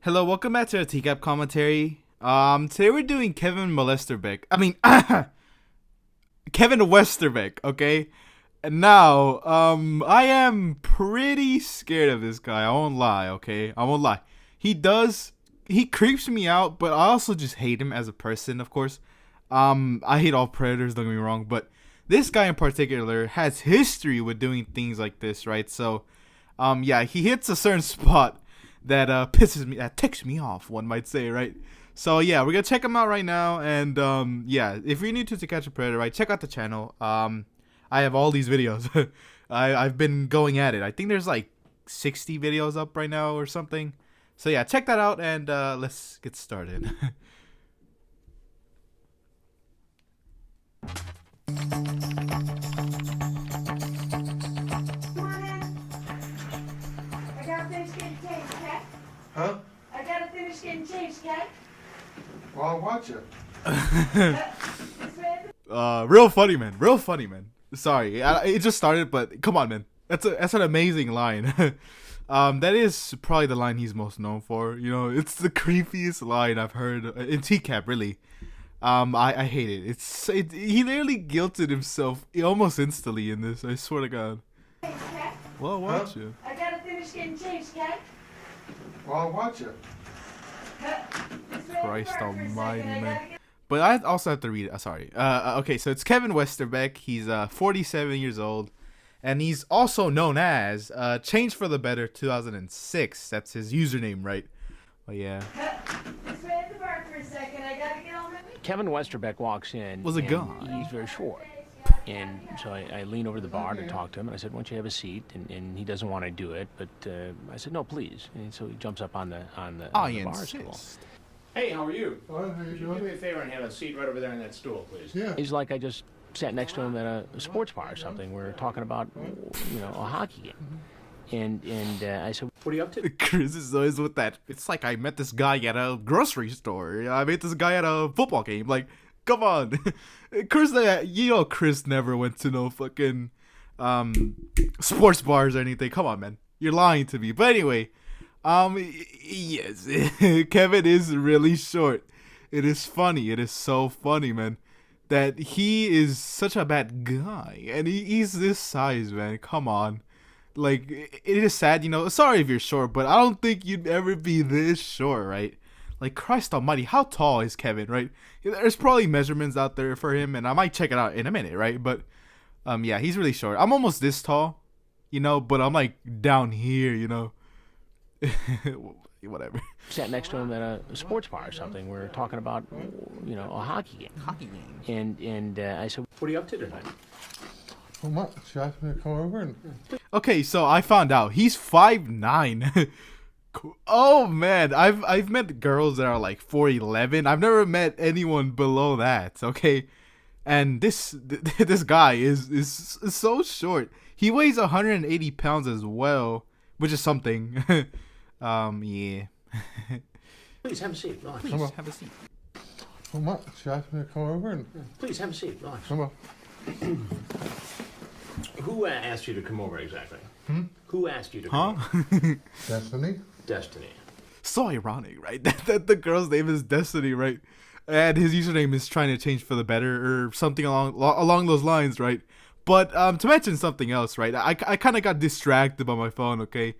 Hello, welcome back to our TCAP commentary. Today we're doing Kevin Westerbeck. Kevin Westerbeck, okay? And now, I am pretty scared of this guy. I won't lie, okay? I won't lie. He creeps me out, but I also just hate him as a person, of course. I hate all predators, don't get me wrong, but this guy in particular has history with doing things like this, right? So, yeah, he hits a certain spot that that ticks me off, one might say, right? So yeah, we're gonna check him out right now, and yeah, if you're new to Catch a Predator, right, check out the channel. I have all these videos. I've been going at it. I think there's like 60 videos up right now or something. So yeah, check that out, and let's get started. Huh? I gotta finish getting changed, okay? Well, I'll watch it. Real funny, man. Real funny, man. Sorry, it just started, but come on, man. That's an amazing line. That is probably the line he's most known for. You know, it's the creepiest line I've heard in TCAP, really. I hate it. He literally guilted himself almost instantly in this. I swear to God. Well, watch it. I gotta finish getting changed, okay? Well, I'll watch it. Christ almighty, man. But I also have to read it. Sorry. Okay, so it's Kevin Westerbeck. He's 47 years old. And he's also known as Change for the Better 2006. That's his username, right? But yeah. Just wait at the bar for a second. I gotta get all my... Kevin Westerbeck walks in. Was a and guy. He's very short. And so I lean over to the bar to talk to him, and I said, "Why don't you have a seat?" And he doesn't want to do it, but I said, "No, please." And so he jumps up on the bar stool. Hey, how are you? Fine, how you Could you doing? do me a favor and have a seat right over there on that stool, please? Yeah. He's like, I just sat next to him at a sports bar or something. We're talking about, a hockey game. And I said, What are you up to? Chris is always with that. It's like I met this guy at a grocery store. I met this guy at a football game. Like, come on. Chris, Chris never went to no fucking sports bars or anything. Come on, man. You're lying to me. But anyway, yes, Kevin is really short. It is funny. It is so funny, man, that he is such a bad guy. And he's this size, man. Come on. Like, it is sad, sorry if you're short, but I don't think you'd ever be this short, right? Like, Christ almighty, how tall is Kevin, right? There's probably measurements out there for him, and I might check it out in a minute, right? But, yeah, he's really short. I'm almost this tall, but I'm, like, down here, Whatever. sat next to him at a sports bar or something. We're talking about, a hockey game. Hockey game. And I said, What are you up to tonight? Well, Mark, she asked me to come over and... Okay, so I found out he's 5'9". Oh man, I've met girls that are like 4'11". I've never met anyone below that. Okay, and this guy is so short. He weighs 180 pounds as well, which is something. Yeah. please have a seat. Relax. Please have a seat. Well, Mark, she asked me to come over and... Please have a seat. Relax. Come on. Who asked you to come over exactly? Who asked you to Huh? come over? Destiny? Destiny. So ironic, right? That the girl's name is Destiny, right? And his username is trying to change for the better or something along those lines, right? But to mention something else, right? I kind of got distracted by my phone, okay?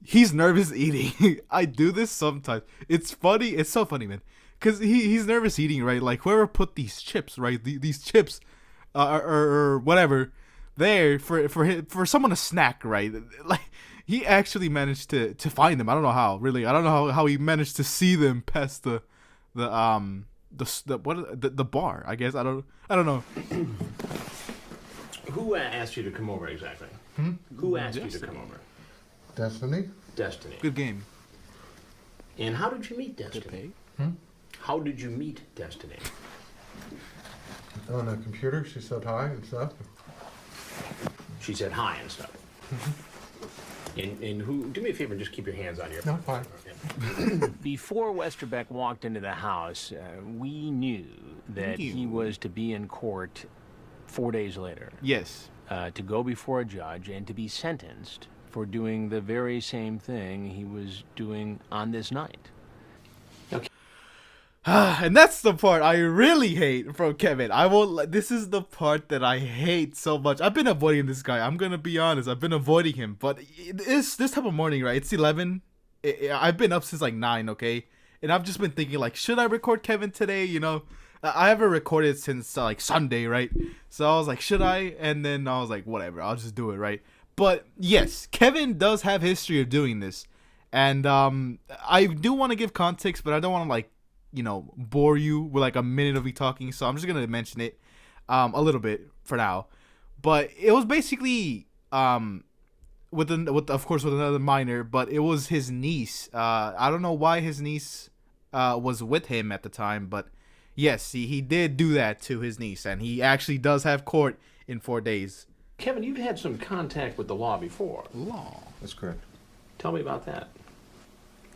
He's nervous eating. I do this sometimes. It's funny. It's so funny, man. Cause he's nervous eating, right? Like whoever put these chips, right? These chips, or whatever, there for someone to snack, right? Like he actually managed to find them. I don't know how. Really, I don't know how he managed to see them past the bar. I guess I don't know. Who asked you to come over exactly? Who asked you to come over? Destiny? Destiny. Good game. And how did you meet Destiny? How did you meet Destiny? On the computer, she said hi and stuff. She said hi and stuff. And who? Do me a favor and just keep your hands on your. No, fine. Okay. Before Westerbeck walked into the house, we knew that he was to be in court 4 days later. Yes. To go before a judge and to be sentenced for doing the very same thing he was doing on this night. And that's the part I really hate from Kevin. This is the part that I hate so much. I've been avoiding this guy. I'm gonna be honest. I've been avoiding him. But this type of morning, right? It's 11. I've been up since like 9, okay? And I've just been thinking, like, should I record Kevin today? You know, I haven't recorded since like Sunday, right? So I was like, should I? And then I was like, whatever, I'll just do it, right? But yes, Kevin does have history of doing this. And I do want to give context, but I don't want to, like, you know, bore you with like a minute of me talking. So I'm just going to mention it a little bit for now. But it was basically with another minor, but it was his niece. I don't know why his niece was with him at the time, but yes, he did do that to his niece, and he actually does have court in 4 days. Kevin, you've had some contact with the law before. Law. That's correct. Tell me about that.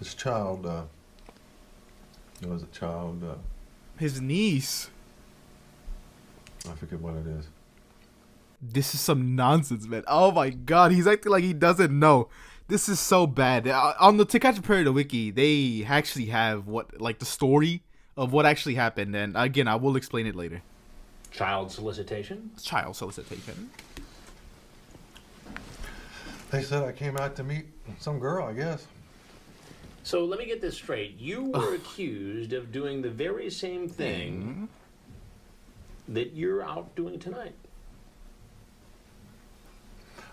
This child, it was a child, His niece. I forget what it is. This is some nonsense, man. Oh my god, he's acting like he doesn't know. This is so bad. On the TCAP wiki, they actually have the story of what actually happened, and again, I will explain it later. Child solicitation? Child solicitation. They said I came out to meet some girl, I guess. So let me get this straight. You were accused of doing the very same thing that you're out doing tonight.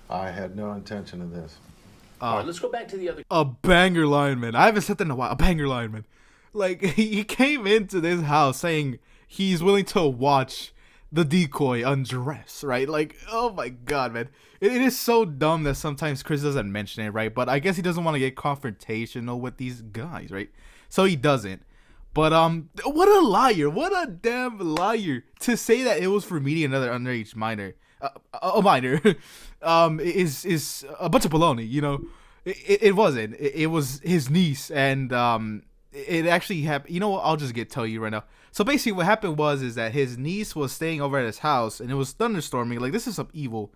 I had no intention of this. All right, let's go back to the other. A banger line, man. I haven't said that in a while. A banger line, man. Like, he came into this house saying he's willing to watch the decoy undress, right? Like, oh my god, man. It is so dumb that sometimes Chris doesn't mention it, right? But I guess he doesn't want to get confrontational with these guys, right? So he doesn't. But what a liar. What a damn liar. To say that it was for meeting another underage minor. A minor. Is a bunch of baloney, you know? It wasn't. It was his niece, and it actually happened. You know what? I'll just tell you right now. So basically, what happened is that his niece was staying over at his house, and it was thunderstorming. Like, this is some evil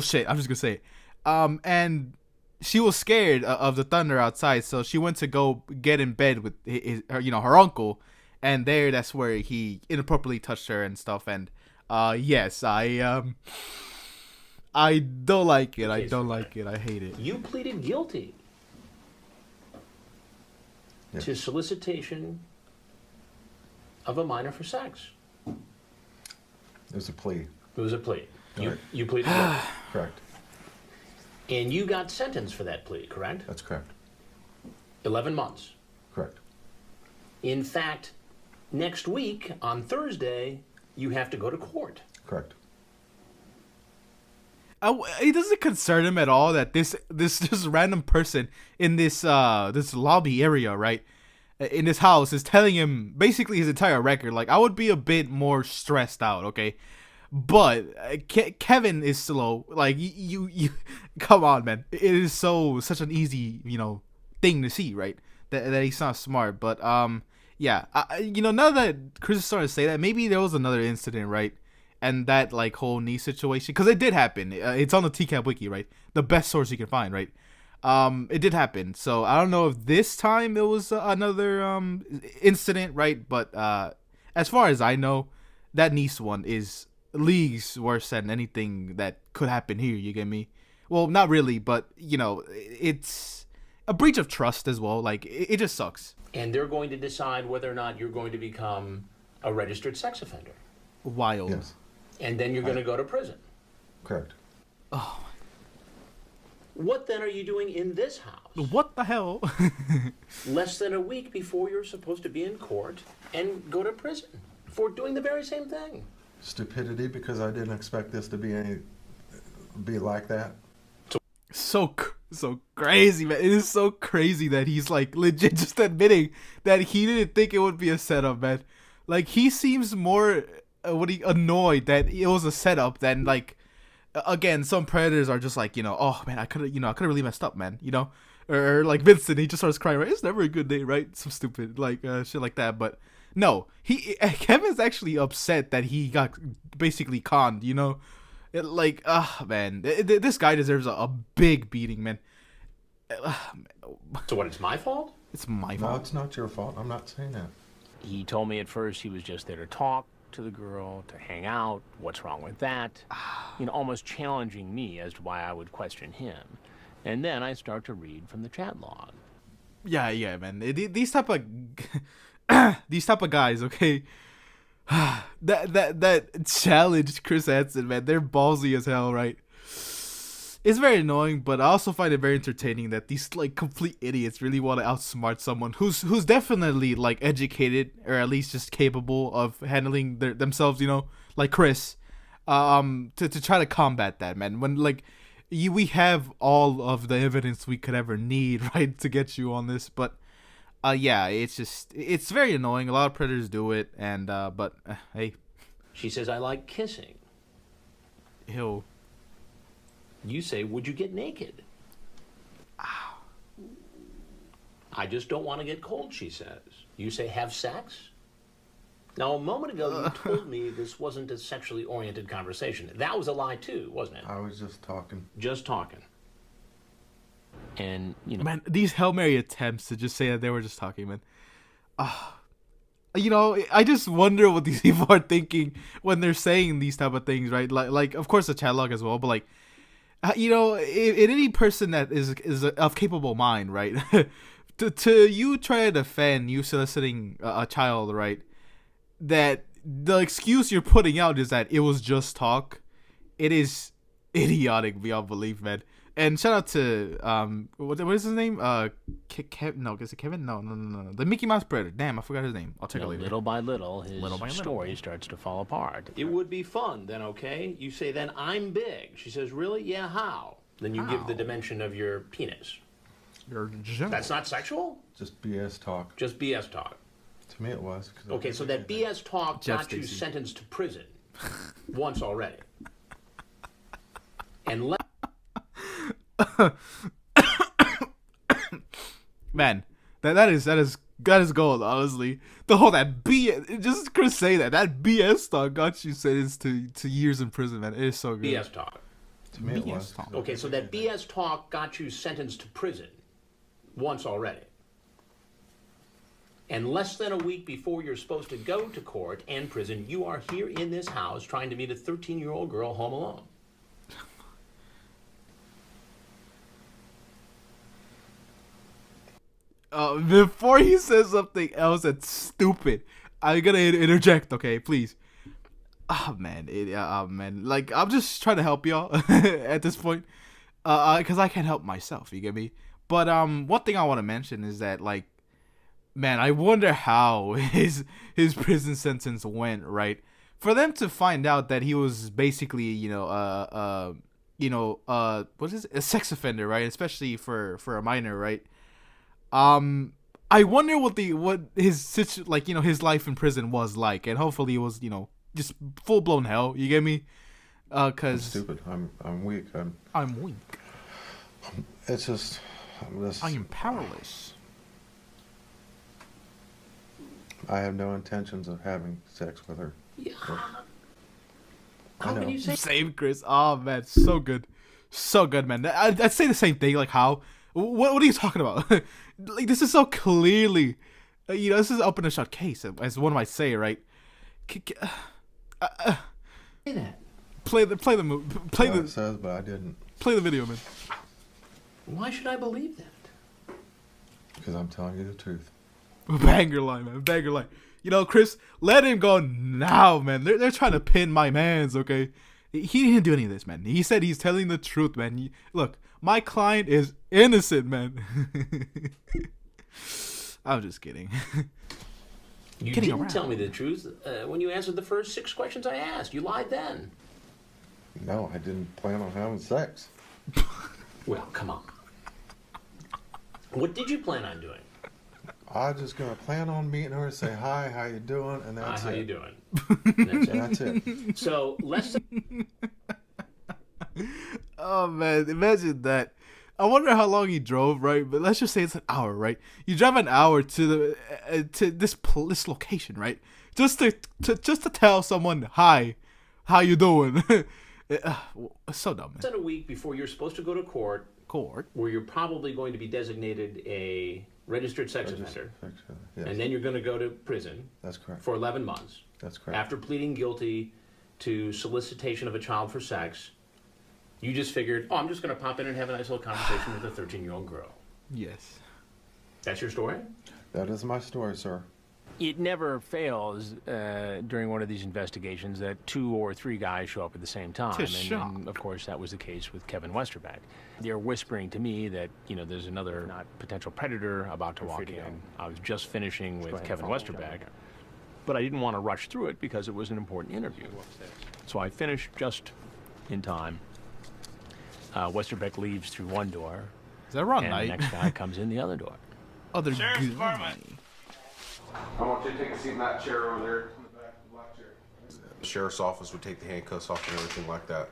shit. I'm just gonna say it. And she was scared of the thunder outside, so she went to go get in bed with her uncle, and that's where he inappropriately touched her and stuff. And yes, I don't like it. I don't like it. I hate it. You pleaded guilty to solicitation of a minor for sex. It was a plea. It was a plea. Right. You pleaded guilty. Correct. And you got sentenced for that plea, correct? That's correct. 11 months. Correct. In fact, next week, on Thursday, you have to go to court. Correct. It doesn't concern him at all that this random person in this lobby area, right, in this house, is telling him basically his entire record. Like, I would be a bit more stressed out, okay? But Kevin is slow. Like, you come on, man. It is such an easy, thing to see, right? That he's not smart. But yeah, now that Chris is starting to say that, maybe there was another incident, right? And that whole knee situation, because it did happen. It's on the TCAP wiki, right? The best source you can find, right? It did happen. So I don't know if this time it was another incident, right? But as far as I know, that niece one is leagues worse than anything that could happen here. You get me? Well, not really, but it's a breach of trust as well. Like, it just sucks. And they're going to decide whether or not you're going to become a registered sex offender. Wild. Yes. And then you're going to go to prison. Correct. Oh. What then are you doing in this house? What the hell? Less than a week before you're supposed to be in court and go to prison for doing the very same thing. Stupidity, because I didn't expect this to be like that. So crazy, man. It is so crazy that he's legit just admitting that he didn't think it would be a setup, man. Like, he seems more annoyed that it was a setup than again, some predators are just oh man, I could have really messed up, man, or like Vincent, he just starts crying, right? It's never a good day, right? Some stupid shit like that. But no, Kevin's actually upset that he got basically conned, Man, this guy deserves a big beating, man. So what, it's my fault? It's my No, fault. it's not your fault. I'm not saying that. He told me at first he was just there to talk to the girl, to hang out. What's wrong with that? Almost challenging me as to why I would question him. And then I start to read from the chat log. Yeah, man. These type of these type of guys, okay. that challenged Chris Hansen, man. They're ballsy as hell, right? It's very annoying, but I also find it very entertaining that these like complete idiots really want to outsmart someone who's definitely like educated or at least just capable of handling themselves, like Chris. To try to combat that, man. When like we have all of the evidence we could ever need, right, to get you on this, but yeah, it's very annoying. A lot of predators do it, and but hey. She says, I like kissing. Ew. You say, would you get naked? I just don't want to get cold, she says. You say, have sex? Now, a moment ago, you told me this wasn't a sexually oriented conversation. That was a lie, too, wasn't it? I was just talking. Just talking. And, Man, these Hail Mary attempts to just say that they were just talking, man. I just wonder what these people are thinking when they're saying these type of things, right? Like of course, the chat log as well, but like, in any person that is of capable mind, right? to you try to defend you soliciting a child, right? That the excuse you're putting out is that it was just talk. It is idiotic beyond belief, man. And shout out to what is his name? Kevin? No, is it Kevin? No. The Mickey Mouse Predator. Damn, I forgot his name. I'll check it later. little by little, his story starts to fall apart. It would be fun, then, okay? You say, then I'm big. She says, really? Yeah, how? Then you give the dimension of your penis. That's not sexual? Just BS talk. Just BS talk. To me, it was. Okay, so that BS talk Jeff got you Stacey. sentenced to prison once already. And Man, that is gold, honestly. The whole that BS, just Chris say that BS talk got you sentenced to years in prison, man. It is so good. BS talk. To me, it BS was. talk. Okay, so that BS talk got you sentenced to prison once already. And less than a week before you're supposed to go to court and prison, you are here in this house trying to meet a 13-year-old girl home alone. Before he says something else that's stupid, I'm gonna interject, okay, please. Man, like I'm just trying to help y'all at this point, because I can't help myself. You get me? But one thing I want to mention is that, like, man, I wonder how his prison sentence went. Right, for them to find out that he was basically, what is it? A sex offender, right? Especially for a minor, right? I wonder what his his life in prison was like, and hopefully it was just full blown hell. You get me? I'm Cause stupid. I'm weak. I'm weak. It's just. I am powerless. I have no intentions of having sex with her. Yeah. I know. Can you say Same, Chris. Oh man, so good, man. I'd say the same thing. Like how? What are you talking about? Like this is so clearly, this is open and shut case, as one might say, right? that? Play the. It says, but I didn't. Play the video, man. Why should I believe that? Because I'm telling you the truth. Banger line, man. Banger line. Chris, let him go now, man. They're trying to pin my mans, okay? He didn't do any of this, man. He said he's telling the truth, man. Look, my client is innocent, man. I'm just kidding. You Kidding didn't around. tell me the truth when you answered the first 6 questions I asked. You lied then. No, I didn't plan on having sex. Well, come on. What did you plan on doing? I was just gonna plan on meeting her, say hi, how you doing, and that's How it. you doing? That's it. That's it. So, less than Oh man, imagine that. I wonder how long he drove, right? But let's just say it's an hour, right? You drive an hour to this location, right? Just to tell someone hi, how you doing? So dumb, man. Less than a week before you're supposed to go to court, where you're probably going to be designated a registered sex offender, Yes. and then you're going to go to prison. That's correct. For 11 months. That's correct. After pleading guilty to solicitation of a child for sex, you just figured, oh, I'm just going to pop in and have a nice little conversation with a 13-year-old girl. Yes. That's your story? That is my story, sir. It never fails during one of these investigations that 2 or 3 guys show up at the same time. And of course, that was the case with Kevin Westerbeck. They're whispering to me that, there's another potential predator about to walk in. I was just finishing with Kevin Westerbeck, but I didn't want to rush through it because it was an important interview. So I finished just in time. Westerbeck leaves through one door. Is that wrong, and Knight? the next guy comes in the other door. Other Sheriff's good Department. money. I want you to take a seat in that chair over there. In the back of the black chair. The sheriff's office would take the handcuffs off and everything like that.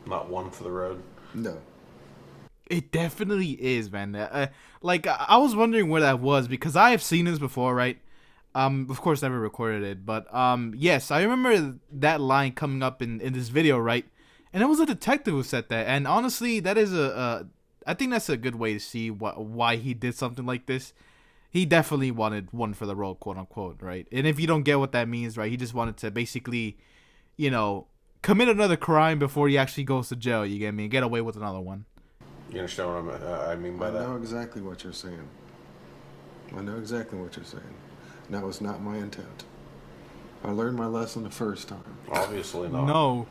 Not one for the road. No. It definitely is, man. I was wondering where that was because I have seen this before, right? Of course, never recorded it, but yes, I remember that line coming up in this video, right? And it was a detective who said that, and honestly, that is I think that's a good way to see why he did something like this. He definitely wanted one for the road, quote unquote, right? And if you don't get what that means, right, he just wanted to basically, commit another crime before he actually goes to jail. You get me? Get away with another one. You understand what I mean by I that? know exactly what you're saying. I know exactly what you're saying. That was not my intent. I learned my lesson the first time. Obviously not. No.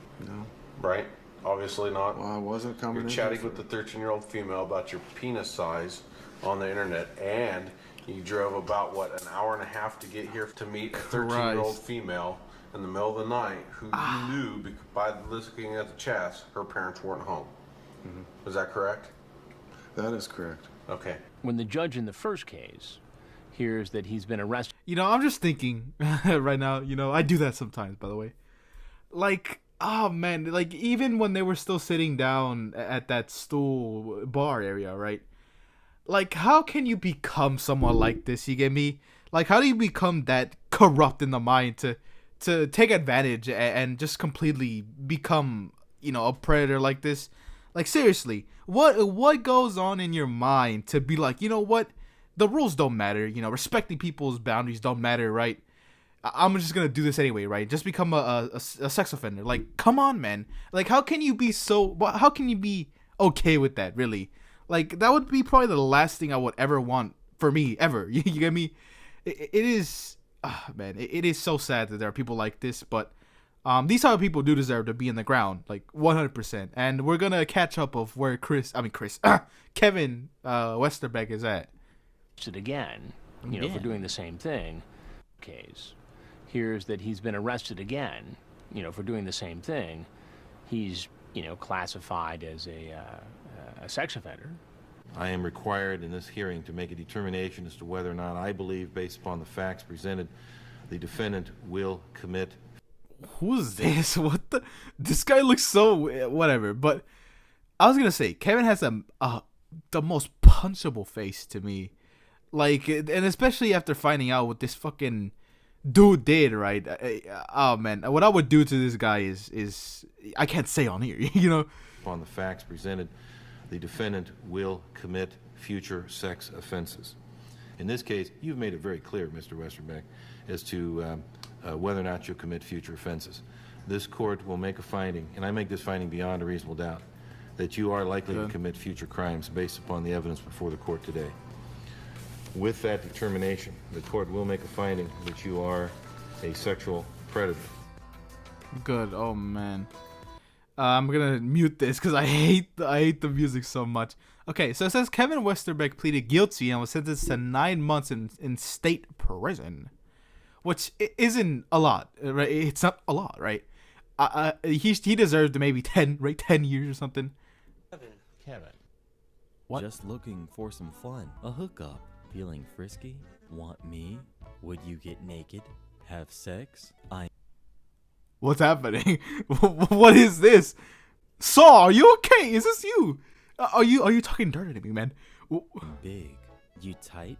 Right? Obviously not. Well, I wasn't coming You're in chatting here with the 13-year-old female about your penis size on the internet, and you drove about, an hour and a half to get here to meet a 13-year-old female in the middle of the night who you knew by looking at the chats her parents weren't home. Mm-hmm. Is that correct? That is correct. Okay. When the judge in the first case hears that he's been arrested. I'm just thinking right now, I do that sometimes, by the way. Oh man, even when they were still sitting down at that stool bar area, right? How can you become someone like this? You get me? How do you become that corrupt in the mind to take advantage and just completely become, a predator like this? Seriously, what goes on in your mind to be like, you know what? The rules don't matter, respecting people's boundaries don't matter, right? I'm just gonna do this anyway, right? Just become a sex offender. Come on, man. How can you be how can you be okay with that, really? That would be probably the last thing I would ever want for me, ever. You get me? It is, man, it is so sad that there are people like this, but these type of people do deserve to be in the ground, 100%. And we're gonna catch up of where Kevin Westerbeck is at. Again, for doing the same thing. Case hears that he's been arrested again, for doing the same thing. He's, classified as a sex offender. I am required in this hearing to make a determination as to whether or not I believe, based upon the facts presented, the defendant will commit. Who's this? What the? This guy looks so whatever. But I was gonna say Kevin has the most punchable face to me. And especially after finding out what this fucking dude did, right? Oh man, what I would do to this guy is I can't say on here, Upon the facts presented, the defendant will commit future sex offenses. In this case, you've made it very clear, Mr. Westerbeck, as to whether or not you'll commit future offenses. This court will make a finding, and I make this finding beyond a reasonable doubt, that you are likely to commit future crimes based upon the evidence before the court today. With that determination, the court will make a finding that you are a sexual predator. Good. Oh man, I'm gonna mute this because I hate the music so much. Okay, so it says Kevin Westerbeck pleaded guilty and was sentenced to 9 months in state prison, which isn't a lot, right? It's not a lot, right? He deserved maybe 10 years or something. Kevin. What? Just looking for some fun, a hookup. Feeling frisky? Want me? Would you get naked? Have sex? What's happening? What is this? Saw, are you okay? Is this you? Are you talking dirty to me, man? Big. You tight?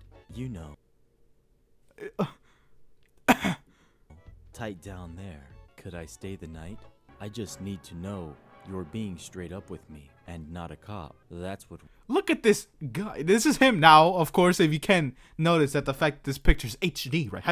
Tight down there. Could I stay the night? I just need to know You're being straight up with me and not a cop. That's what. Look at this guy. This is him now, of course, if you can notice that the fact this picture's HD, right?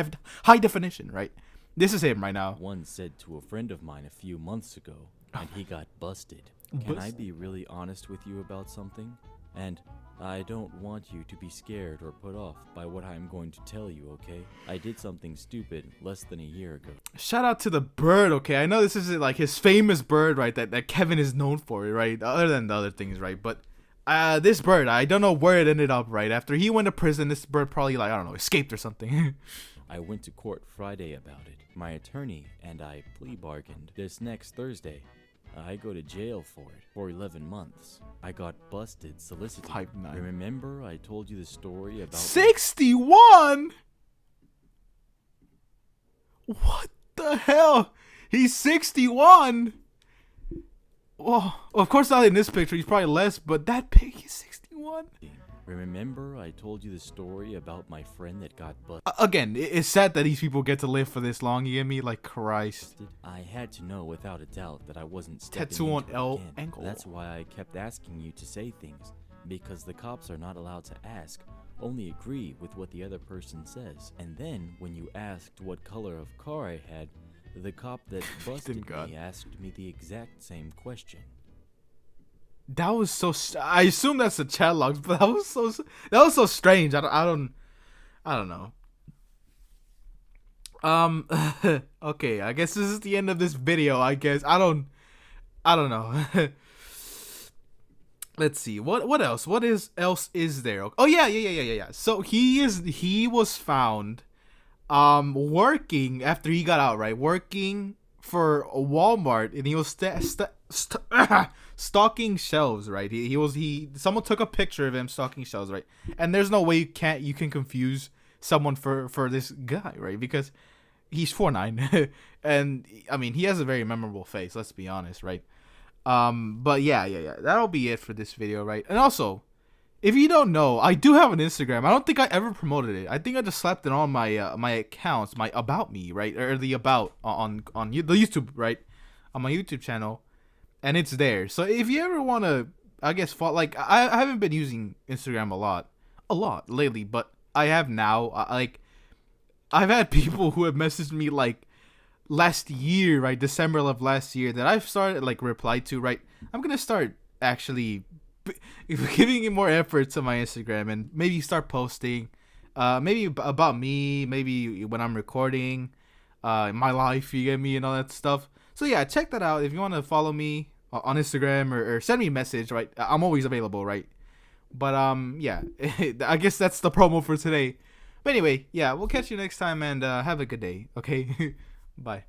High definition, right? This is him right now. One said to a friend of mine a few months ago, and he got busted. Can I be really honest with you about something? And I don't want you to be scared or put off by what I'm going to tell you, okay? I did something stupid less than a year ago. Shout out to the bird, okay? I know this is like his famous bird, right? That Kevin is known for, right? Other than the other things, right? But this bird, I don't know where it ended up, right? After he went to prison, this bird probably, like, I don't know, escaped or something. I went to court Friday about it. My attorney and I plea bargained. This next Thursday, I go to jail for it for 11 months. I got busted soliciting. 5'9". Remember I told you the story about 61? What the hell? He's 61? Well, of course not in this picture. He's probably less, but that pic, he's 61? Remember I told you the story about my friend that got busted? Again, it's sad that these people get to live for this long, you get me? Like, Christ. I had to know without a doubt that I wasn't stepping Tattoo on into it L again. ankle. That's why I kept asking you to say things, because the cops are not allowed to ask, only agree with what the other person says. And then, when you asked what color of car I had, the cop that busted me asked me the exact same question. That was so. I assume that's the chat logs, but that was so strange. I don't know. Okay, I guess this is the end of this video. I guess I don't know. Let's see. What else? What else is there? Oh yeah. So he was found working after he got out, right? Working for Walmart, and he was stocking shelves, right? Someone took a picture of him stocking shelves, right? And there's no way you can confuse someone for this guy, right? Because he's 4'9", and I mean he has a very memorable face. Let's be honest, right? But yeah. That'll be it for this video, right? And also, if you don't know, I do have an Instagram. I don't think I ever promoted it. I think I just slapped it on my my accounts, my about me, right, or the about on the YouTube, right, on my YouTube channel, and it's there. So if you ever want to, I guess, like I haven't been using Instagram a lot lately, but I have now. Like I've had people who have messaged me like last year, right, December of last year, that I've started like replied to, right. I'm gonna start actually giving more effort to my Instagram and maybe start posting maybe about me, maybe when I'm recording my life, you get me, and all that stuff. So yeah, check that out if you want to follow me on Instagram, or send me a message, right? I'm always available, right? But yeah, I guess that's the promo for today. But anyway, yeah, we'll catch you next time, and have a good day, okay? Bye.